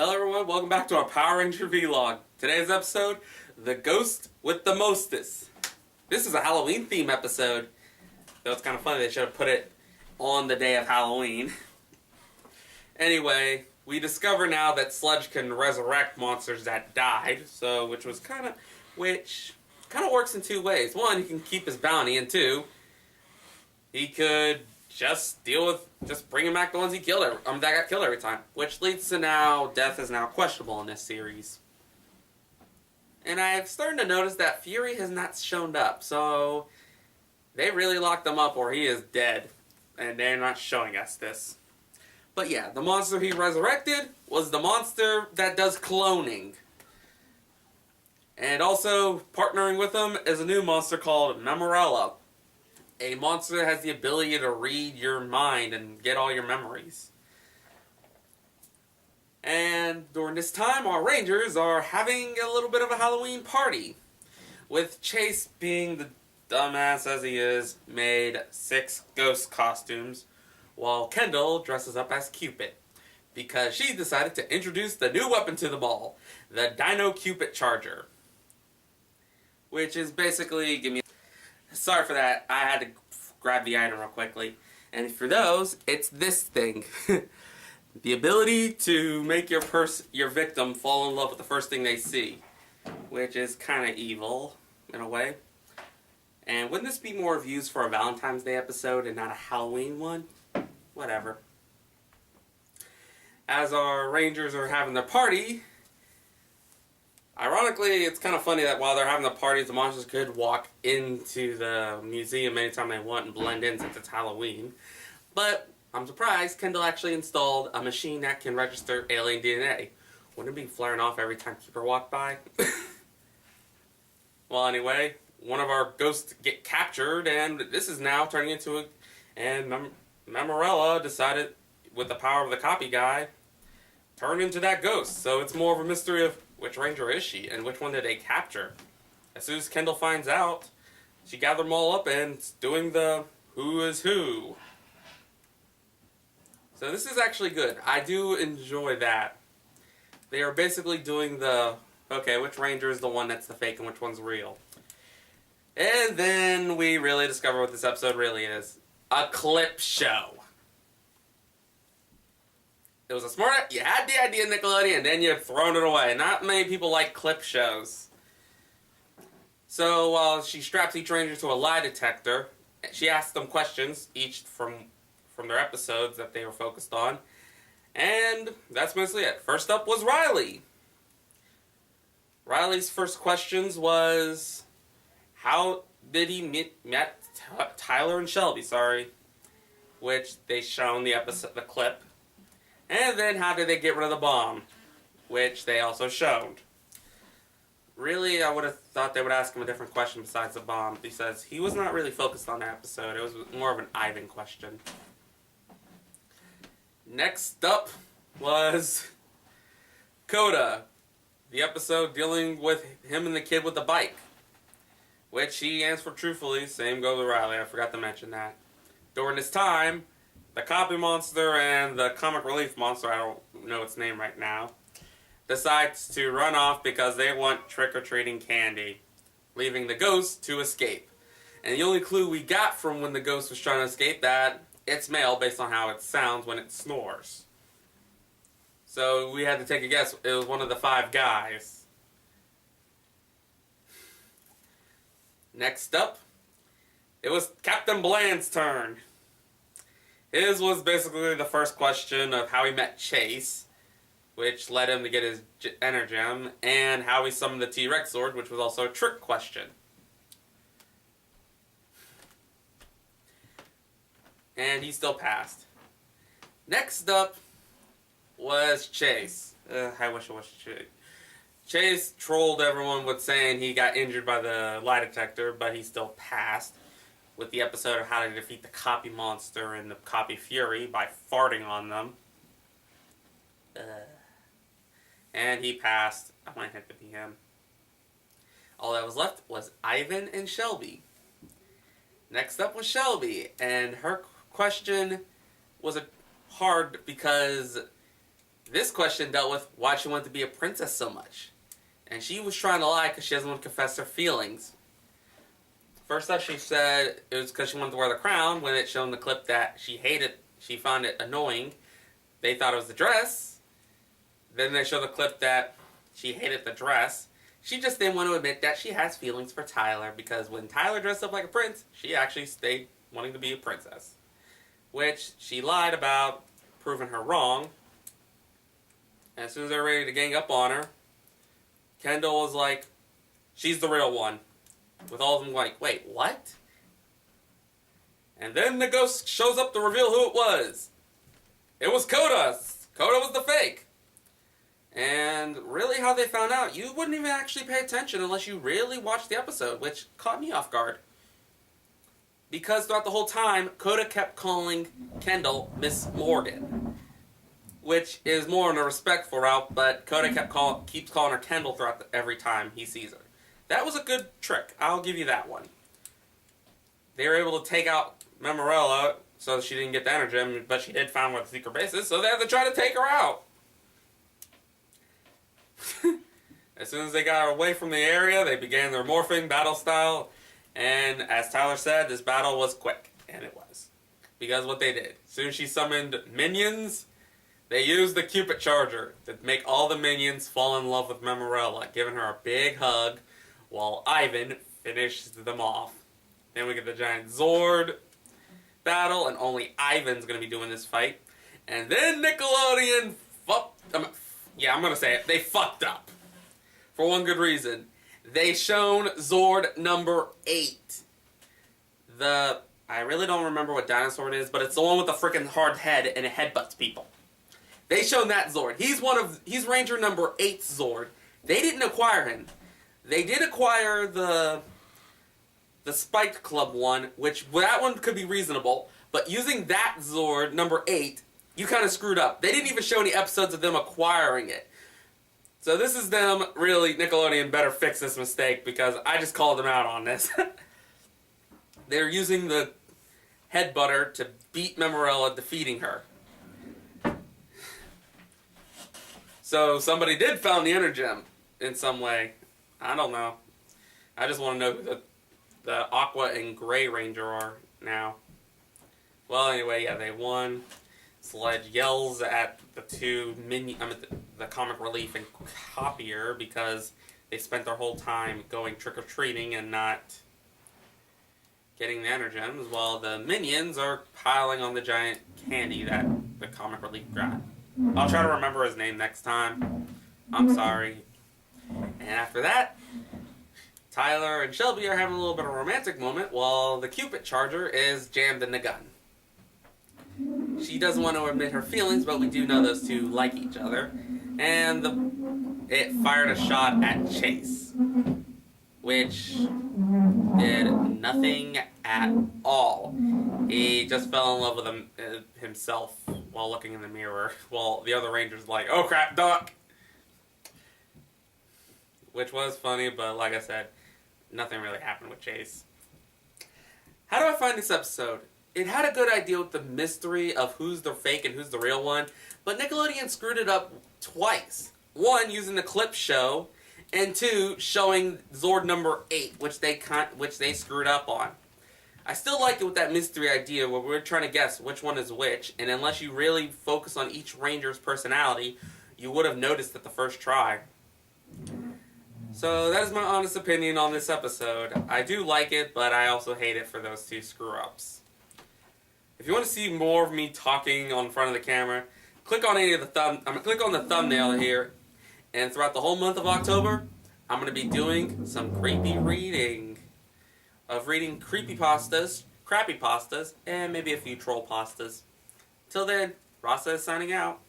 Hello everyone, welcome back to our Power Ranger vlog. Today's episode, The Ghost with the Mostest. This is a Halloween theme episode. Though it's kind of funny they should have put it on the day of Halloween. Anyway, we discover now that Sludge can resurrect monsters that died, which kind of works in two ways. One, he can keep his bounty, and two, he could just bringing back the ones that got killed every time. Which leads to now, death is now questionable in this series. And I've started to notice that Fury has not shown up, so they really locked him up or he is dead. And they're not showing us this. But yeah, the monster he resurrected was the monster that does cloning. And also, partnering with him is a new monster called Memorella. A monster that has the ability to read your mind and get all your memories. And during this time, our Rangers are having a little bit of a Halloween party. With Chase, being the dumbass as he is, made 6 ghost costumes, while Kendall dresses up as Cupid. Because she decided to introduce the new weapon to them all, the Dino Cupid Charger. Which is basically, sorry for that, I had to grab the item real quickly. And for those, it's this thing. The ability to make your victim fall in love with the first thing they see. Which is kind of evil, in a way. And wouldn't this be more views for a Valentine's Day episode and not a Halloween one? Whatever. As our Rangers are having their party, ironically, it's kind of funny that while they're having the parties, the monsters could walk into the museum anytime they want and blend in since it's Halloween. But I'm surprised Kendall actually installed a machine that can register alien DNA. Wouldn't it be flaring off every time Keeper walked by? Well, anyway, one of our ghosts get captured, and this is now turning into Memorella decided, with the power of the copy guy, turned into that ghost. So it's more of a mystery of which Ranger is she, and which one did they capture? As soon as Kendall finds out, she gathered them all up and is doing the who is who. So this is actually good. I do enjoy that. They are basically doing the, okay, which Ranger is the one that's the fake and which one's real. And then we really discover what this episode really is. A clip show. It was a smart, you had the idea, Nickelodeon, and then you've thrown it away. Not many people like clip shows. So while she straps each Ranger to a lie detector, she asks them questions, each from their episodes that they were focused on. And that's mostly it. First up was Riley. Riley's first questions was, how did he meet Tyler and Shelby, which they shown the clip. And then how did they get rid of the bomb, which they also showed. Really, I would have thought they would ask him a different question besides the bomb. He says he was not really focused on that episode. It was more of an Ivan question. Next up was Coda. The episode dealing with him and the kid with the bike. Which he answered truthfully. Same goes with Riley. I forgot to mention that. During this time, the copy monster and the comic relief monster, I don't know its name right now, decides to run off because they want trick-or-treating candy, leaving the ghost to escape. And the only clue we got from when the ghost was trying to escape that it's male based on how it sounds when it snores. So we had to take a guess. It was one of the 5 guys. Next up, it was Captain Bland's turn. His was basically the first question of how he met Chase, which led him to get his Energem, and how he summoned the T-Rex sword, which was also a trick question. And he still passed. Next up was Chase. I wish it was Chase. Chase trolled everyone with saying he got injured by the lie detector, but he still passed. With the episode of how to defeat the copy monster and the copy fury by farting on them. And he passed. I might have to be him. All that was left was Ivan and Shelby. Next up was Shelby, and her question was hard because This question dealt with why she wanted to be a princess so much. And she was trying to lie because she doesn't want to confess her feelings. First up, she said it was because she wanted to wear the crown, when it showed in the clip that she found it annoying. They thought it was the dress. Then they showed the clip that she hated the dress. She just didn't want to admit that she has feelings for Tyler, because when Tyler dressed up like a prince, she actually stayed wanting to be a princess. Which she lied about, proving her wrong. And as soon as they're ready to gang up on her, Kendall was like, she's the real one. With all of them like, wait, what? And then the ghost shows up to reveal who it was. It was Coda. Coda was the fake. And really how they found out, you wouldn't even actually pay attention unless you really watched the episode, which caught me off guard. Because throughout the whole time, Coda kept calling Kendall Miss Morgan. Which is more in a respectful route, but Coda keeps calling her Kendall throughout every time he sees her. That was a good trick. I'll give you that one. They were able to take out Memorella so she didn't get the Energem, but she did find where the secret base is, so they had to try to take her out. As soon as they got her away from the area, they began their morphing battle style, and as Tyler said, this battle was quick, and it was. Because what they did, as soon as she summoned minions, they used the Cupid Charger to make all the minions fall in love with Memorella, giving her a big hug, while Ivan finished them off. Then we get the giant Zord battle, and only Ivan's going to be doing this fight. And then Nickelodeon I'm going to say it, they fucked up. For one good reason. They shown Zord number 8. I really don't remember what dinosaur it is, but it's the one with the freaking hard head and it headbutts people. They shown that Zord. He's Ranger number 8's Zord. They didn't acquire him. They did acquire the Spiked Club one, which that one could be reasonable, but using that Zord, number 8, you kind of screwed up. They didn't even show any episodes of them acquiring it. So this is them, really, Nickelodeon better fix this mistake, because I just called them out on this. They're using the headbutter to beat Memorella, defeating her. So somebody did found the Energem in some way. I don't know. I just want to know who the Aqua and Gray Ranger are now. Well, anyway, yeah, they won. Sledge yells at the two the comic relief and copier, because they spent their whole time going trick-or-treating and not getting the Energems, while the minions are piling on the giant candy that the comic relief got. I'll try to remember his name next time. I'm sorry. And after that, Tyler and Shelby are having a little bit of a romantic moment while the Cupid Charger is jammed in the gun. She doesn't want to admit her feelings, but we do know those two like each other. And it fired a shot at Chase, which did nothing at all. He just fell in love with himself while looking in the mirror, while the other Ranger's like, oh crap, duck! Which was funny, but like I said, nothing really happened with Chase. How do I find this episode? It had a good idea with the mystery of who's the fake and who's the real one, but Nickelodeon screwed it up twice. One, using the clip show, and two, showing Zord number 8, which they screwed up on. I still like it with that mystery idea where we're trying to guess which one is which, and unless you really focus on each Ranger's personality, you would have noticed it the first try. So that is my honest opinion on this episode. I do like it, but I also hate it for those two screw-ups. If you want to see more of me talking on front of the camera, click on click on the thumbnail here, and throughout the whole month of October, I'm going to be doing some creepy reading. Of reading creepypastas, crappy pastas, and maybe a few troll pastas. Till then, Rasa is signing out.